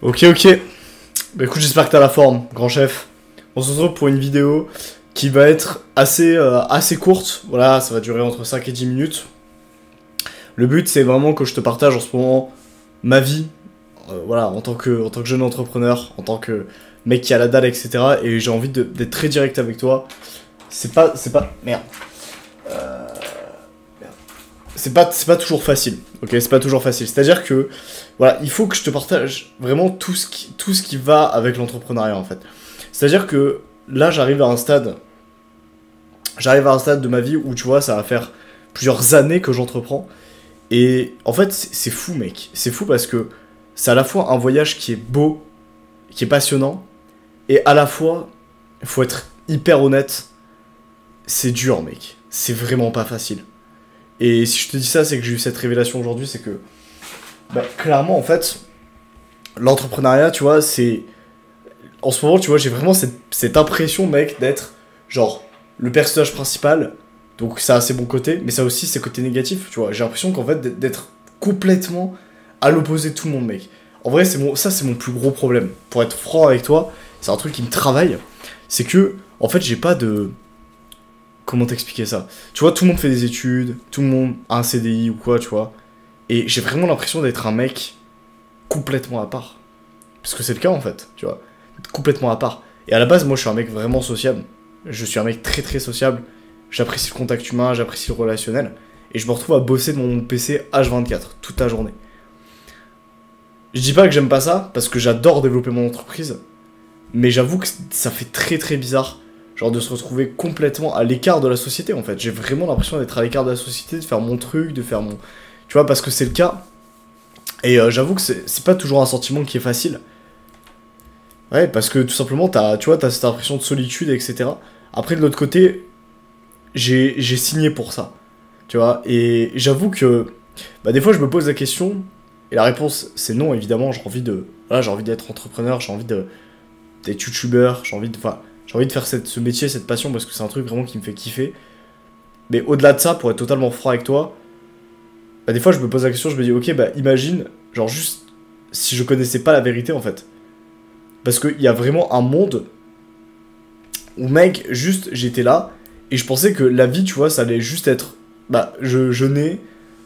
Ok, ok. Bah écoute, j'espère que t'as la forme, grand chef. On se retrouve pour une vidéo qui va être assez courte. Voilà, ça va durer entre 5 et 10 minutes. Le but, c'est vraiment que je te partage en ce moment ma vie, voilà, en tant que jeune entrepreneur, en tant que mec qui a la dalle, etc. Et j'ai envie d'être très direct avec toi. Merde. C'est pas toujours facile, ok? C'est pas toujours facile. C'est-à-dire que, voilà, il faut que je te partage vraiment tout ce qui va avec l'entrepreneuriat, en fait. C'est-à-dire que là, j'arrive à un stade de ma vie où, tu vois, ça va faire plusieurs années que j'entreprends. Et en fait, c'est fou, mec. C'est fou parce que c'est à la fois un voyage qui est beau, qui est passionnant, et à la fois, il faut être hyper honnête, c'est dur, mec. C'est vraiment pas facile. Et si je te dis ça, c'est que j'ai eu cette révélation aujourd'hui, c'est que, bah, clairement, en fait, l'entrepreneuriat, tu vois, c'est... En ce moment, tu vois, j'ai vraiment cette impression, mec, d'être, genre, le personnage principal, donc ça a ses bons côtés, mais ça a aussi ses côtés négatifs, tu vois. J'ai l'impression qu'en fait, d'être complètement à l'opposé de tout le monde, mec. En vrai, ça, c'est mon plus gros problème. Pour être franc avec toi, c'est un truc qui me travaille, c'est que, en fait, j'ai pas de... Comment t'expliquer ça? Tu vois, tout le monde fait des études, tout le monde a un CDI ou quoi, tu vois. Et j'ai vraiment l'impression d'être un mec complètement à part. Parce que c'est le cas en fait, tu vois. Complètement à part. Et à la base, moi je suis un mec vraiment sociable. Je suis un mec très très sociable. J'apprécie le contact humain, j'apprécie le relationnel. Et je me retrouve à bosser devant mon PC H24, toute la journée. Je dis pas que j'aime pas ça, parce que j'adore développer mon entreprise. Mais j'avoue que ça fait très très bizarre. Genre de se retrouver complètement à l'écart de la société en fait. J'ai vraiment l'impression d'être à l'écart de la société, de faire mon truc, de faire mon... Tu vois, parce que c'est le cas. Et j'avoue que c'est pas toujours un sentiment qui est facile. Ouais, parce que tout simplement, tu vois, t'as cette impression de solitude, etc. Après, de l'autre côté, j'ai signé pour ça. Tu vois, et j'avoue que bah, des fois, je me pose la question, et la réponse, c'est non, évidemment. J'ai envie de... Voilà, j'ai envie d'être entrepreneur, j'ai envie d'être youtubeur, j'ai envie de faire ce métier, cette passion, parce que c'est un truc vraiment qui me fait kiffer. Mais au-delà de ça, pour être totalement franc avec toi, bah, des fois, je me pose la question, je me dis, ok, bah imagine, genre juste, si je connaissais pas la vérité, en fait. Parce qu'il y a vraiment un monde où, mec, juste, j'étais là, et je pensais que la vie, tu vois, ça allait juste être, bah, je nais,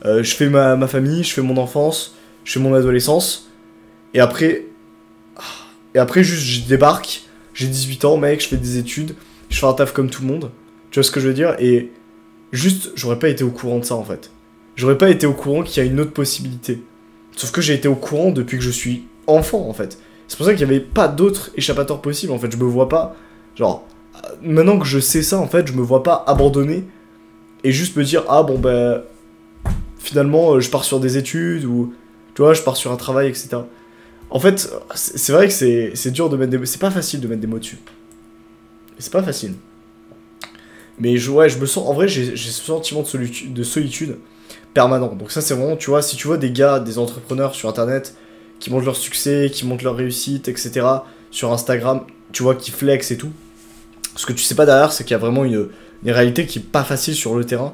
je fais ma famille, je fais mon enfance, je fais mon adolescence, et après, juste, je débarque, j'ai 18 ans, mec, je fais des études, je fais un taf comme tout le monde, tu vois ce que je veux dire, et juste, j'aurais pas été au courant de ça, en fait. J'aurais pas été au courant qu'il y a une autre possibilité. Sauf que j'ai été au courant depuis que je suis enfant, en fait. C'est pour ça qu'il n'y avait pas d'autre échappatoire possible, en fait. Je me vois pas, genre, maintenant que je sais ça, en fait, je me vois pas abandonner et juste me dire, ah bon, bah, finalement, je pars sur des études ou, tu vois, je pars sur un travail, etc. En fait, c'est vrai que c'est dur de mettre des... C'est pas facile de mettre des mots dessus. C'est pas facile. Mais ouais, je me sens... En vrai, j'ai ce sentiment de solitude permanent. Donc ça, c'est vraiment, tu vois, si tu vois des gars, des entrepreneurs sur Internet qui montrent leur succès, qui montrent leur réussite, etc., sur Instagram, tu vois, qui flex et tout, ce que tu sais pas derrière, c'est qu'il y a vraiment une réalité qui est pas facile sur le terrain,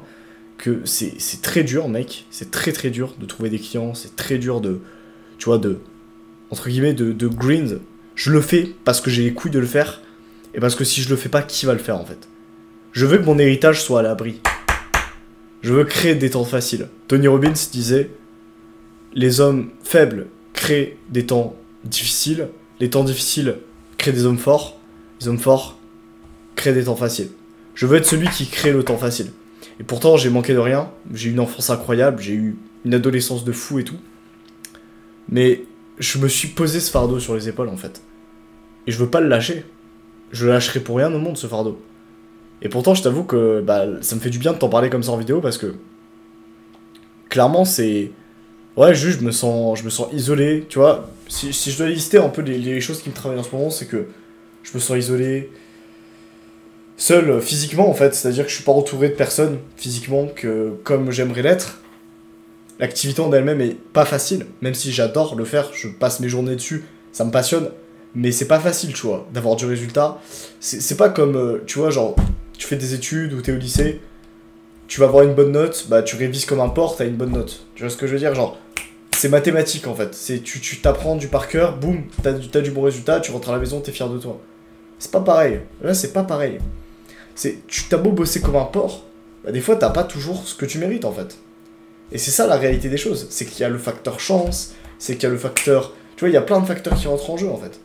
que c'est très dur, mec, c'est très très dur de trouver des clients, c'est très dur de, tu vois, entre guillemets, de grind. Je le fais parce que j'ai les couilles de le faire, et parce que si je le fais pas, qui va le faire, en fait? Je veux que mon héritage soit à l'abri. Je veux créer des temps faciles. Tony Robbins disait, les hommes faibles créent des temps difficiles, les temps difficiles créent des hommes forts, les hommes forts créent des temps faciles. Je veux être celui qui crée le temps facile. Et pourtant, j'ai manqué de rien, j'ai eu une enfance incroyable, j'ai eu une adolescence de fou et tout. Mais je me suis posé ce fardeau sur les épaules, en fait. Et je veux pas le lâcher. Je le lâcherai pour rien au monde, ce fardeau. Et pourtant, je t'avoue que bah, ça me fait du bien de t'en parler comme ça en vidéo parce que clairement, c'est. Ouais, juste, je me sens isolé, tu vois. Si je dois lister un peu les choses qui me travaillent en ce moment, c'est que je me sens isolé, seul physiquement en fait, c'est-à-dire que je suis pas entouré de personnes physiquement que comme j'aimerais l'être. L'activité en elle-même est pas facile, même si j'adore le faire, je passe mes journées dessus, ça me passionne, mais c'est pas facile, tu vois, d'avoir du résultat. C'est pas comme, tu vois, genre, tu fais des études ou t'es au lycée, tu vas avoir une bonne note, bah tu révises comme un porc, t'as une bonne note. Tu vois ce que je veux dire? Genre, c'est mathématique en fait. Tu t'apprends du par cœur, boum, t'as du bon résultat, tu rentres à la maison, t'es fier de toi. C'est pas pareil. Là, c'est pas pareil. Tu t'as beau bosser comme un porc, bah, des fois, t'as pas toujours ce que tu mérites en fait. Et c'est ça la réalité des choses. C'est qu'il y a le facteur chance, c'est qu'il y a le facteur. Tu vois, il y a plein de facteurs qui rentrent en jeu en fait.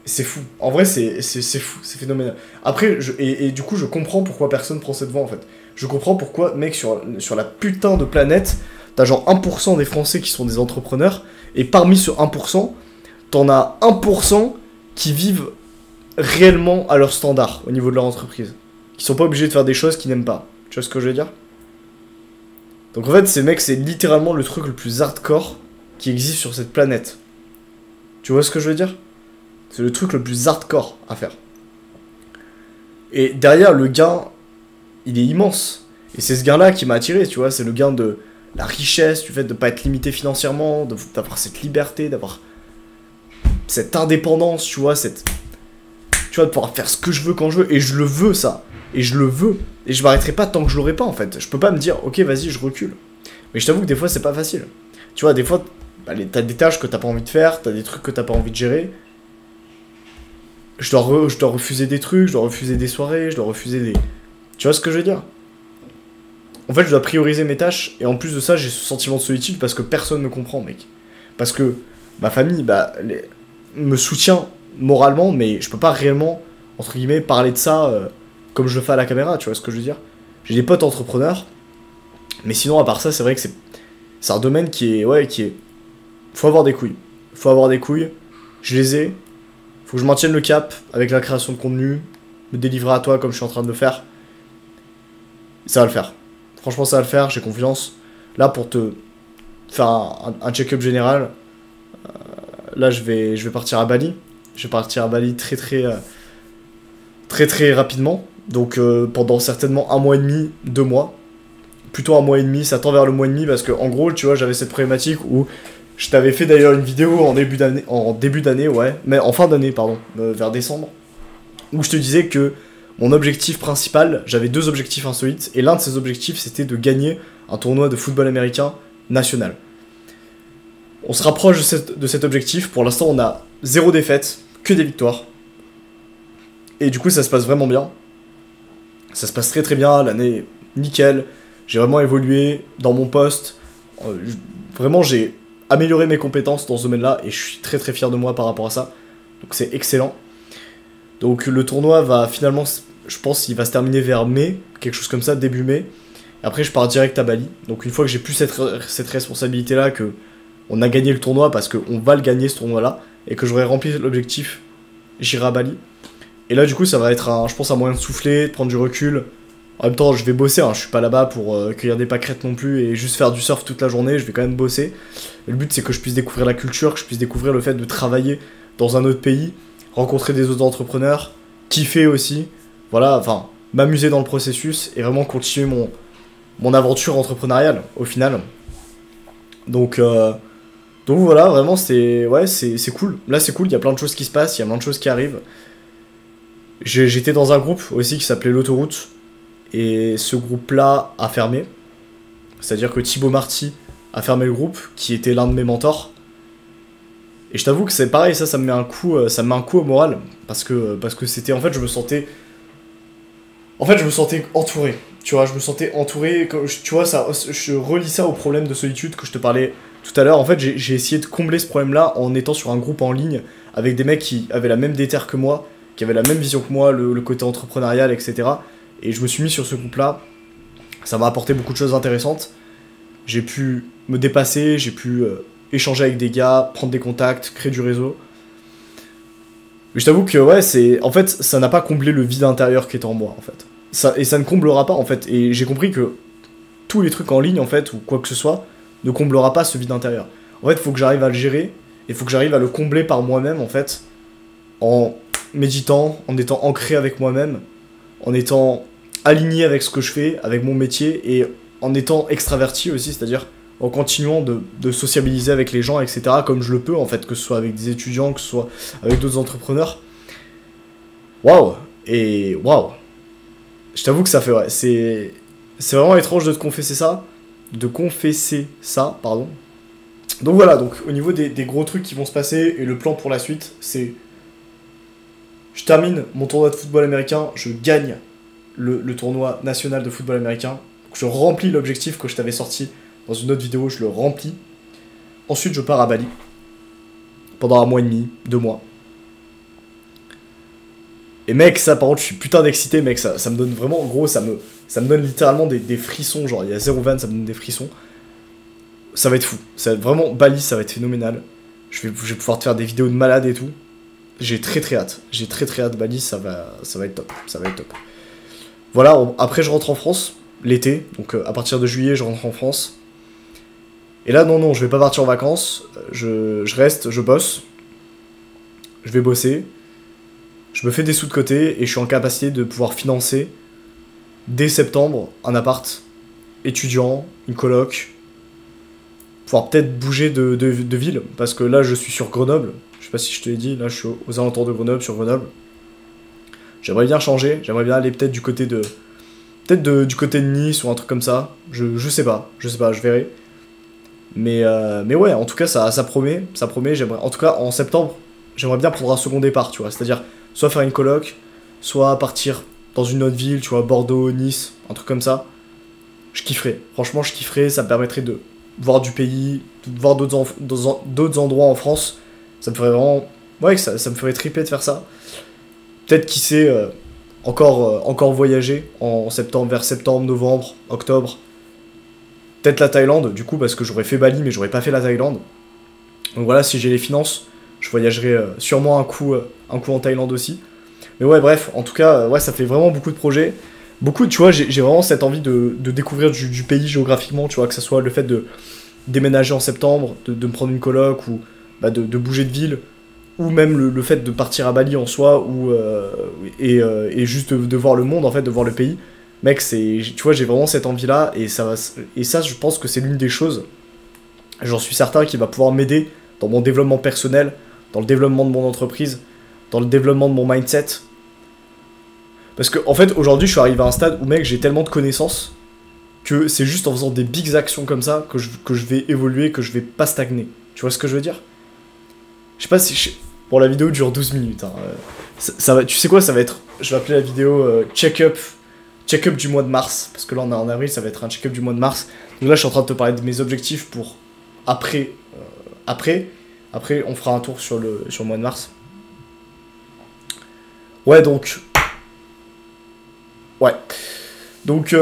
C'est fou. En vrai, c'est fou, c'est phénoménal. Après, et du coup, je comprends pourquoi personne prend cette voie en fait. Je comprends pourquoi, mec, sur la putain de planète, t'as genre 1% des Français qui sont des entrepreneurs, et parmi ce 1%, t'en as 1% qui vivent réellement à leur standard au niveau de leur entreprise. Qui sont pas obligés de faire des choses qu'ils n'aiment pas. Tu vois ce que je veux dire? Donc en fait, ces mecs, c'est littéralement le truc le plus hardcore qui existe sur cette planète. Tu vois ce que je veux dire? C'est le truc le plus hardcore à faire. Et derrière, le gain, il est immense. Et c'est ce gain-là qui m'a attiré, tu vois. C'est le gain de la richesse, du fait de ne pas être limité financièrement, d'avoir cette liberté, d'avoir cette indépendance, tu vois, de pouvoir faire ce que je veux quand je veux. Et je le veux, ça. Et je le veux. Et je m'arrêterai pas tant que je l'aurai pas, en fait. Je peux pas me dire, ok, vas-y, je recule. Mais je t'avoue que des fois, c'est pas facile. Tu vois, des fois, bah, t'as des tâches que t'as pas envie de faire, t'as des trucs que t'as pas envie de gérer. Je dois refuser des trucs, je dois refuser des soirées, je dois refuser des... Tu vois ce que je veux dire? En fait, je dois prioriser mes tâches, et en plus de ça, j'ai ce sentiment de solitude parce que personne me comprend, mec. Parce que ma famille, bah, me soutient moralement, mais je peux pas réellement, entre guillemets, parler de ça comme je le fais à la caméra, tu vois ce que je veux dire? J'ai des potes entrepreneurs, mais sinon, à part ça, c'est vrai que c'est un domaine qui est... Ouais, qui est... Faut avoir des couilles. Faut avoir des couilles. Je les ai. Faut que je maintienne le cap avec la création de contenu, me délivrer à toi comme je suis en train de le faire. Ça va le faire. Franchement, ça va le faire, j'ai confiance. Là, pour te faire un check-up général, là, je vais partir à Bali. Je vais partir à Bali très rapidement. Donc, pendant certainement 1 mois et demi, 2 mois. Plutôt 1 mois et demi, ça tend vers le mois et demi parce que, en gros, tu vois, j'avais cette problématique où je t'avais fait d'ailleurs une vidéo en début d'année, ouais, mais en fin d'année, pardon, vers décembre, où je te disais que mon objectif principal, j'avais 2 objectifs insolites, et l'un de ces objectifs, c'était de gagner un tournoi de football américain national. On se rapproche de cet objectif, pour l'instant on a 0 défaite, que des victoires, et du coup ça se passe vraiment bien, ça se passe très bien, l'année est nickel, j'ai vraiment évolué dans mon poste, vraiment j'ai améliorer mes compétences dans ce domaine-là, et je suis très fier de moi par rapport à ça. Donc c'est excellent. Donc le tournoi va finalement, je pense qu'il va se terminer vers mai, quelque chose comme ça, début mai. Et après je pars direct à Bali. Donc une fois que j'ai plus cette responsabilité-là, que on a gagné le tournoi, parce qu'on va le gagner ce tournoi-là, et que j'aurai rempli l'objectif, j'irai à Bali. Et là du coup ça va être, je pense, un moyen de souffler, de prendre du recul. En même temps, je vais bosser, hein. Je suis pas là-bas pour cueillir des pâquerettes non plus et juste faire du surf toute la journée, je vais quand même bosser. Et le but, c'est que je puisse découvrir la culture, que je puisse découvrir le fait de travailler dans un autre pays, rencontrer des autres entrepreneurs, kiffer aussi, voilà, enfin, m'amuser dans le processus et vraiment continuer mon aventure entrepreneuriale, au final. Donc voilà, vraiment, c'est cool. Là, c'est cool, il y a plein de choses qui se passent, il y a plein de choses qui arrivent. J'étais dans un groupe aussi qui s'appelait l'Autoroute. Et ce groupe-là a fermé. C'est-à-dire que Thibaut Marty a fermé le groupe, qui était l'un de mes mentors. Et je t'avoue que c'est pareil, ça me met un coup au moral. Parce que c'était, en fait, je me sentais entouré. Tu vois, je me sentais entouré. Tu vois, ça, je relie ça au problème de solitude que je te parlais tout à l'heure. En fait, j'ai essayé de combler ce problème-là en étant sur un groupe en ligne avec des mecs qui avaient la même déterre que moi, qui avaient la même vision que moi, le côté entrepreneurial, etc. Et je me suis mis sur ce groupe-là. Ça m'a apporté beaucoup de choses intéressantes. J'ai pu me dépasser, j'ai pu échanger avec des gars, prendre des contacts, créer du réseau. Mais je t'avoue que ouais, en fait, ça n'a pas comblé le vide intérieur qui est en moi, en fait. Ça ne comblera pas, en fait. Et j'ai compris que tous les trucs en ligne, en fait, ou quoi que ce soit, ne comblera pas ce vide intérieur. En fait, il faut que j'arrive à le gérer, et il faut que j'arrive à le combler par moi-même, en fait, en méditant, en étant ancré avec moi-même, en étant aligné avec ce que je fais, avec mon métier, et en étant extraverti aussi, c'est-à-dire en continuant de sociabiliser avec les gens, etc., comme je le peux, en fait, que ce soit avec des étudiants, que ce soit avec d'autres entrepreneurs. Waouh! Je t'avoue que ça fait, ouais, c'est vraiment étrange de te confesser ça, de confesser ça, pardon. Donc voilà, donc au niveau des gros trucs qui vont se passer, et le plan pour la suite, c'est... Je termine mon tournoi de football américain, je gagne le tournoi national de football américain, donc je remplis l'objectif que je t'avais sorti dans une autre vidéo, je le remplis. Ensuite, je pars à Bali, pendant 1 mois et demi, 2 mois. Et mec, ça par contre, je suis putain d'excité, mec, ça me donne vraiment, en gros, ça me donne littéralement des frissons, genre il y a 0 van, ça me donne des frissons. Ça va être fou, ça va être vraiment, Bali, ça va être phénoménal. Je vais pouvoir te faire des vidéos de malade et tout. J'ai très hâte, Bali, ça va être top, ça va être top. Voilà, après je rentre en France, l'été, donc à partir de juillet, je rentre en France. Et là, non, je vais pas partir en vacances, je reste, je bosse, je vais bosser. Je me fais des sous de côté et je suis en capacité de pouvoir financer dès septembre un appart étudiant, une coloc, pouvoir peut-être bouger de ville, parce que là je suis sur Grenoble, je sais pas si je te l'ai dit, là je suis aux alentours de Grenoble, sur Grenoble. J'aimerais bien changer, j'aimerais bien aller peut-être du côté de... du côté de Nice ou un truc comme ça, je sais pas, je verrai. Mais ouais, en tout cas ça promet, j'aimerais... En tout cas en septembre, j'aimerais bien prendre un second départ, tu vois, c'est-à-dire soit faire une coloc, soit partir dans une autre ville, tu vois, Bordeaux, Nice, un truc comme ça. Je kifferais, franchement je kifferais, ça me permettrait de voir du pays, de voir d'autres endroits en France. Ça me ferait vraiment... Ouais, ça me ferait triper de faire ça. Peut-être, qui sait, encore voyager en septembre, vers septembre, novembre, octobre. Peut-être la Thaïlande, du coup, parce que j'aurais fait Bali, mais j'aurais pas fait la Thaïlande. Donc voilà, si j'ai les finances, je voyagerai sûrement un coup en Thaïlande aussi. Mais ouais, bref, en tout cas, ouais, ça fait vraiment beaucoup de projets. Beaucoup, tu vois, j'ai vraiment cette envie de découvrir du pays géographiquement, tu vois, que ce soit le fait de déménager en septembre, de me prendre une coloc, ou bah, de bouger de ville, ou même le fait de partir à Bali en soi, et juste de voir le monde, en fait, de voir le pays. Mec, tu vois, j'ai vraiment cette envie-là, et ça, je pense que c'est l'une des choses, j'en suis certain, qui va pouvoir m'aider dans mon développement personnel, dans le développement de mon entreprise, dans le développement de mon mindset. Parce que, en fait, aujourd'hui, je suis arrivé à un stade où, mec, j'ai tellement de connaissances que c'est juste en faisant des big actions comme ça que je vais évoluer, que je vais pas stagner. Tu vois ce que je veux dire? Je sais pas si... Bon, la vidéo dure 12 minutes. Hein. Ça va... Tu sais quoi, ça va être... Je vais appeler la vidéo check-up du mois de mars. Parce que là, on est en avril, ça va être un check-up du mois de mars. Donc là, je suis en train de te parler de mes objectifs pour après. Après, on fera un tour sur le mois de mars. Ouais, donc... Ouais. Donc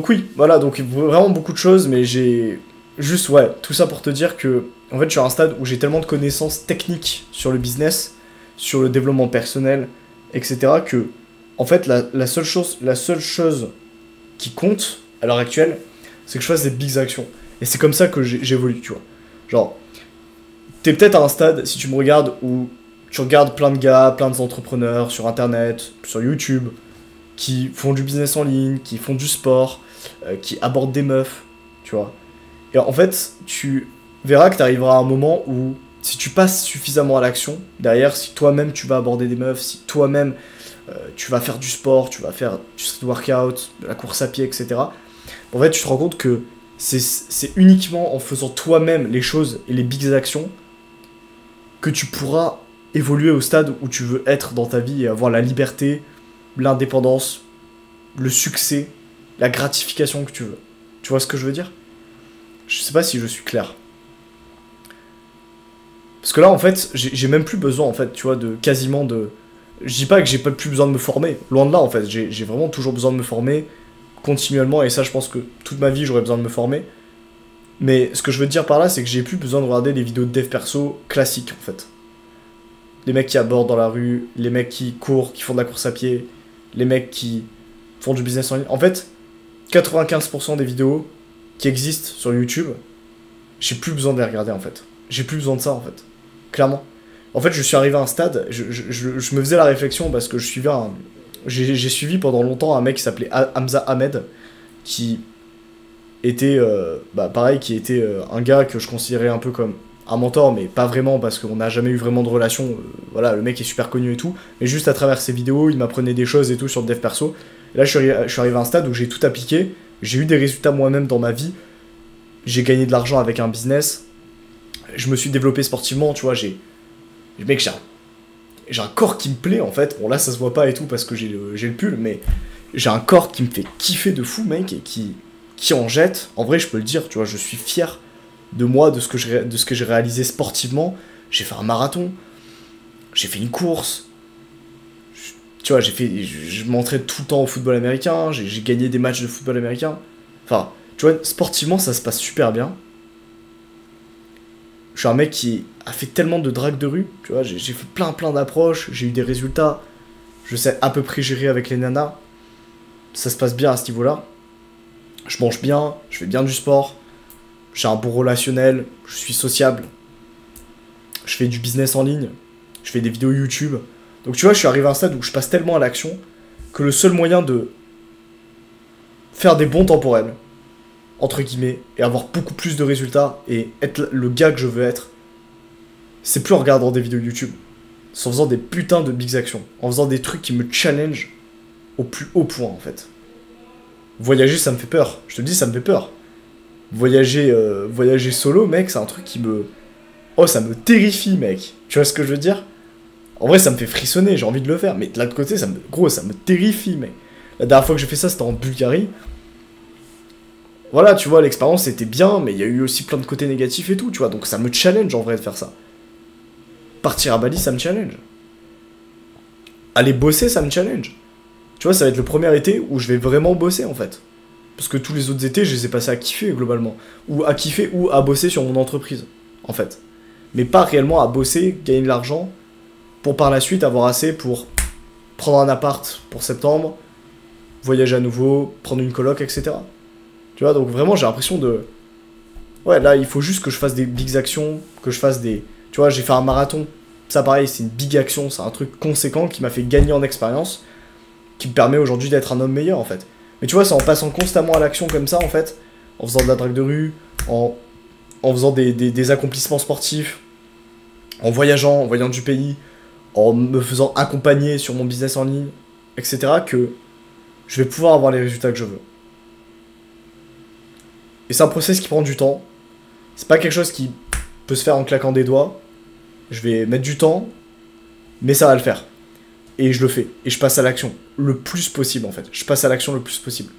oui, voilà, donc vraiment beaucoup de choses, mais j'ai juste, ouais, tout ça pour te dire que, en fait, je suis à un stade où j'ai tellement de connaissances techniques sur le business, sur le développement personnel, etc., que, en fait, la seule chose qui compte, à l'heure actuelle, c'est que je fasse des big actions. Et c'est comme ça que j'évolue, tu vois. Genre, t'es peut-être à un stade, si tu me regardes, où tu regardes plein de gars, plein d'entrepreneurs sur Internet, sur YouTube, qui font du business en ligne, qui font du sport, qui abordent des meufs, tu vois. Et en fait, tu verras que tu arriveras à un moment où, si tu passes suffisamment à l'action, derrière, si toi-même tu vas aborder des meufs, si toi-même tu vas faire du sport, tu vas faire du street workout, de la course à pied, etc., en fait, tu te rends compte que c'est uniquement en faisant toi-même les choses et les big actions que tu pourras évoluer au stade où tu veux être dans ta vie et avoir la liberté, l'indépendance, le succès, la gratification que tu veux. Tu vois ce que je veux dire? Je sais pas si je suis clair. Parce que là, en fait, j'ai même plus besoin, en fait, tu vois, quasiment de... Je dis pas que j'ai pas plus besoin de me former. Loin de là, en fait. J'ai vraiment toujours besoin de me former continuellement. Et ça, je pense que toute ma vie, j'aurais besoin de me former. Mais ce que je veux te dire par là, c'est que j'ai plus besoin de regarder des vidéos de dev perso classiques, en fait. Les mecs qui abordent dans la rue, les mecs qui courent, qui font de la course à pied, les mecs qui font du business en ligne. En fait, 95% des vidéos qui existent sur YouTube, j'ai plus besoin de les regarder, en fait. J'ai plus besoin de ça, en fait. Clairement. En fait, je suis arrivé à un stade, je me faisais la réflexion parce que j'ai suivi pendant longtemps un mec qui s'appelait Hamza Ahmed, qui était, qui était un gars que je considérais un peu comme un mentor, mais pas vraiment, parce qu'on n'a jamais eu vraiment de relation. Voilà, le mec est super connu et tout, mais juste à travers ses vidéos, il m'apprenait des choses et tout sur le dev perso. Et là, je suis arrivé à un stade où j'ai tout appliqué, j'ai eu des résultats moi-même dans ma vie, j'ai gagné de l'argent avec un business, je me suis développé sportivement, tu vois, mec, j'ai un corps qui me plaît, en fait. Bon, là, ça se voit pas et tout, parce que j'ai le pull, mais j'ai un corps qui me fait kiffer de fou, mec, et qui en jette. En vrai, je peux le dire, tu vois, je suis fier de moi, de ce que j'ai réalisé sportivement. J'ai fait un marathon, j'ai fait une course, tu vois, je m'entraîne tout le temps au football américain, j'ai gagné des matchs de football américain. Enfin, tu vois, sportivement, ça se passe super bien. Je suis un mec qui a fait tellement de drague de rue, tu vois, j'ai fait plein d'approches, j'ai eu des résultats, je sais à peu près gérer avec les nanas. Ça se passe bien à ce niveau-là. Je mange bien, je fais bien du sport, j'ai un bon relationnel, je suis sociable, je fais du business en ligne, je fais des vidéos YouTube. Donc tu vois, je suis arrivé à un stade où je passe tellement à l'action que le seul moyen de faire des bons temporels, entre guillemets, et avoir beaucoup plus de résultats et être le gars que je veux être, c'est plus en regardant des vidéos YouTube, c'est en faisant des putains de big actions, en faisant des trucs qui me challenge au plus haut point en fait. Voyager, ça me fait peur, je te le dis, ça me fait peur. Voyager solo, mec, c'est un truc qui me... Oh, ça me terrifie, mec. Tu vois ce que je veux dire? En vrai, ça me fait frissonner, j'ai envie de le faire, mais de l'autre côté, gros, ça me terrifie, mec. La dernière fois que j'ai fait ça, c'était en Bulgarie. Voilà, tu vois, l'expérience était bien, mais il y a eu aussi plein de côtés négatifs et tout, tu vois, donc ça me challenge en vrai de faire ça. Partir à Bali, ça me challenge. Aller bosser, ça me challenge. Tu vois, ça va être le premier été où je vais vraiment bosser, en fait. Parce que tous les autres étés, je les ai passés à kiffer, globalement. Ou à kiffer, ou à bosser sur mon entreprise, en fait. Mais pas réellement à bosser, gagner de l'argent, pour par la suite avoir assez pour prendre un appart pour septembre, voyager à nouveau, prendre une coloc, etc. Tu vois, donc vraiment, j'ai l'impression de... Ouais, là, il faut juste que je fasse des big actions, que je fasse des... Tu vois, j'ai fait un marathon. Ça, pareil, c'est une big action, c'est un truc conséquent qui m'a fait gagner en expérience, qui me permet aujourd'hui d'être un homme meilleur, en fait. Mais tu vois, c'est en passant constamment à l'action comme ça, en fait, en faisant de la drague de rue, en faisant des accomplissements sportifs, en voyageant, en voyant du pays, en me faisant accompagner sur mon business en ligne, etc., que je vais pouvoir avoir les résultats que je veux. Et c'est un process qui prend du temps. C'est pas quelque chose qui peut se faire en claquant des doigts. Je vais mettre du temps, mais ça va le faire. Et je le fais. Et je passe à l'action le plus possible, en fait. Je passe à l'action le plus possible.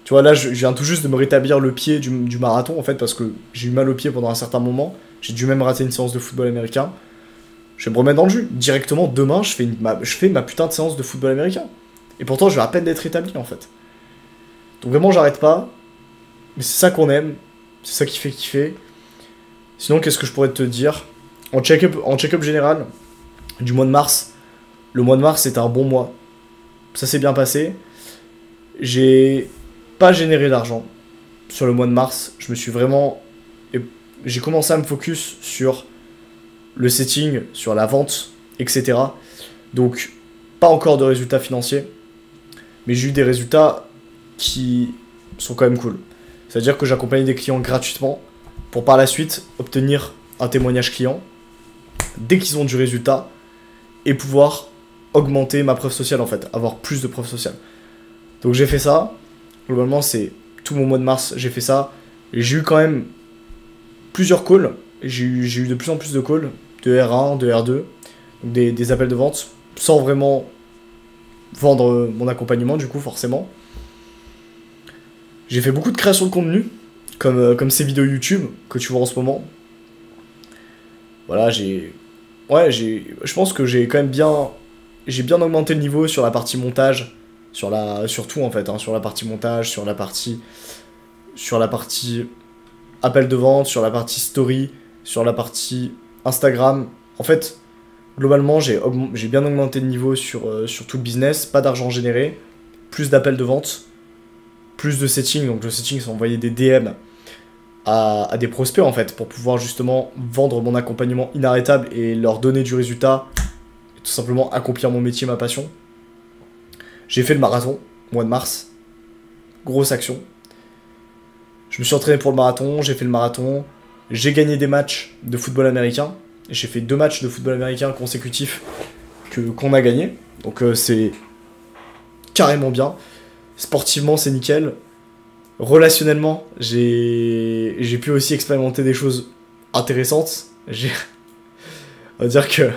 Tu vois, là, je viens tout juste de me rétablir le pied du marathon, en fait, parce que j'ai eu mal au pied pendant un certain moment. J'ai dû même rater une séance de football américain. Je vais me remettre dans le jus. Directement, demain, je fais ma putain de séance de football américain. Et pourtant, je vais à peine d'être rétabli, en fait. Donc vraiment, j'arrête pas. Mais c'est ça qu'on aime. C'est ça qui fait kiffer. Sinon, qu'est-ce que je pourrais te dire? En check-up général du mois de mars, le mois de mars, c'était un bon mois. Ça s'est bien passé. J'ai pas généré d'argent sur le mois de mars. J'ai commencé à me focus sur le setting, sur la vente, etc. Donc, pas encore de résultats financiers, mais j'ai eu des résultats qui sont quand même cool. C'est-à-dire que j'accompagne des clients gratuitement pour par la suite obtenir un témoignage client dès qu'ils ont du résultat et pouvoir augmenter ma preuve sociale, en fait, avoir plus de preuve sociale. Donc j'ai fait ça. Globalement, c'est tout mon mois de mars, j'ai fait ça. Et j'ai eu quand même plusieurs calls. J'ai eu de plus en plus de calls, de R1, de R2, donc des appels de vente, sans vraiment vendre mon accompagnement, du coup, forcément. J'ai fait beaucoup de création de contenu, comme ces vidéos YouTube que tu vois en ce moment. Voilà, je pense que j'ai quand même bien augmenté le niveau sur la partie montage, sur tout en fait, hein, sur la partie montage, sur la partie appel de vente, sur la partie story, sur la partie Instagram. En fait, globalement, j'ai bien augmenté le niveau sur tout le business, pas d'argent généré, plus d'appels de vente, plus de setting. Donc le setting, c'est envoyer des DM à des prospects en fait, pour pouvoir justement vendre mon accompagnement inarrêtable et leur donner du résultat, et tout simplement accomplir mon métier, ma passion. J'ai fait le marathon, mois de mars, grosse action. Je me suis entraîné pour le marathon, j'ai fait le marathon, j'ai gagné des matchs de football américain, j'ai fait 2 matchs de football américain consécutifs qu'on a gagné, donc c'est carrément bien. Sportivement, c'est nickel. Relationnellement, j'ai pu aussi expérimenter des choses intéressantes. On va dire que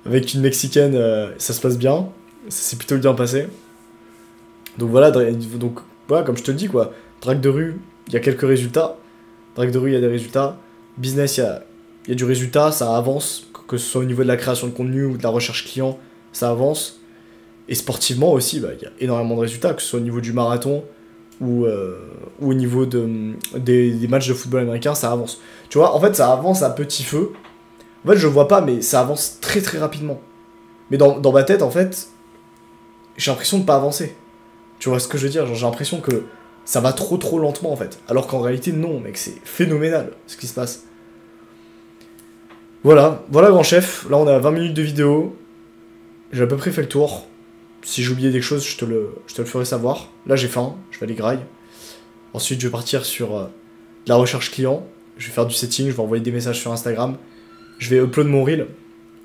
avec une Mexicaine, ça se passe bien. Ça s'est plutôt bien passé. Donc voilà, comme je te le dis, quoi. Drague de rue, il y a quelques résultats. Drague de rue, il y a des résultats. Business, il y a du résultat, ça avance. Que ce soit au niveau de la création de contenu ou de la recherche client, ça avance. Et sportivement aussi, bah, il y a énormément de résultats, que ce soit au niveau du marathon ou au niveau des matchs de football américain, ça avance. Tu vois, en fait, ça avance à petit feu. En fait, je vois pas, mais ça avance très très rapidement. Mais dans ma tête, en fait, j'ai l'impression de pas avancer. Tu vois ce que je veux dire? Genre, j'ai l'impression que ça va trop trop lentement, en fait. Alors qu'en réalité, non, mec, c'est phénoménal ce qui se passe. Voilà, voilà, grand chef. Là, on est à 20 minutes de vidéo. J'ai à peu près fait le tour. Si j'ai oublié des choses, je te le ferai savoir. Là, j'ai faim, je vais aller graille. Ensuite, je vais partir sur la recherche client. Je vais faire du setting, je vais envoyer des messages sur Instagram. Je vais upload mon reel.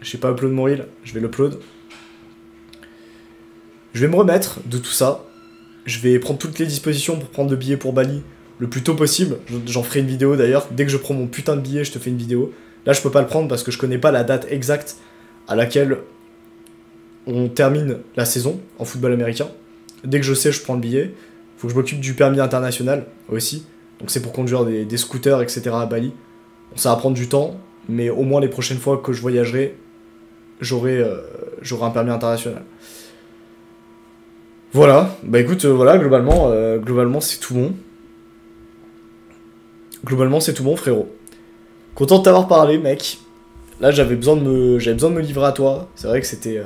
Je sais pas upload mon reel, je vais l'upload. Je vais me remettre de tout ça. Je vais prendre toutes les dispositions pour prendre le billet pour Bali le plus tôt possible. J'en ferai une vidéo d'ailleurs. Dès que je prends mon putain de billet, je te fais une vidéo. Là, je peux pas le prendre parce que je connais pas la date exacte à laquelle on termine la saison en football américain. Dès que je sais, je prends le billet. Faut que je m'occupe du permis international aussi. Donc c'est pour conduire des scooters, etc. à Bali. Bon, ça va prendre du temps, mais au moins les prochaines fois que je voyagerai, j'aurai un permis international. Voilà, bah écoute, voilà, globalement c'est tout bon. Globalement c'est tout bon, frérot. Content de t'avoir parlé, mec. Là, j'avais besoin de me livrer à toi. C'est vrai que c'était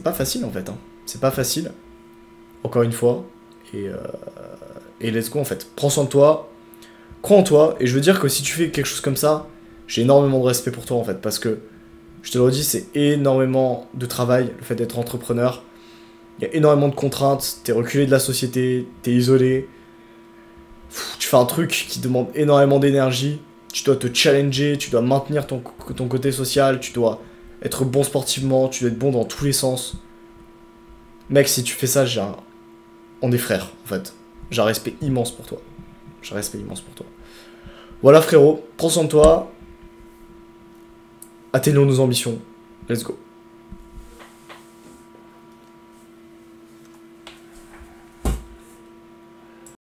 pas facile en fait. Hein. C'est pas facile. Encore une fois. Et let's go en fait. Prends soin de toi. Crois en toi. Et je veux dire que si tu fais quelque chose comme ça, j'ai énormément de respect pour toi en fait. Parce que, je te le redis, c'est énormément de travail, le fait d'être entrepreneur. Il y a énormément de contraintes. T'es reculé de la société. T'es isolé. Tu fais un truc qui demande énormément d'énergie. Tu dois te challenger, tu dois maintenir ton côté social, tu dois être bon sportivement, tu dois être bon dans tous les sens. Mec, si tu fais ça, on est frères, en fait. J'ai un respect immense pour toi. J'ai un respect immense pour toi. Voilà, frérot, prends soin de toi. Atteignons nos ambitions. Let's go.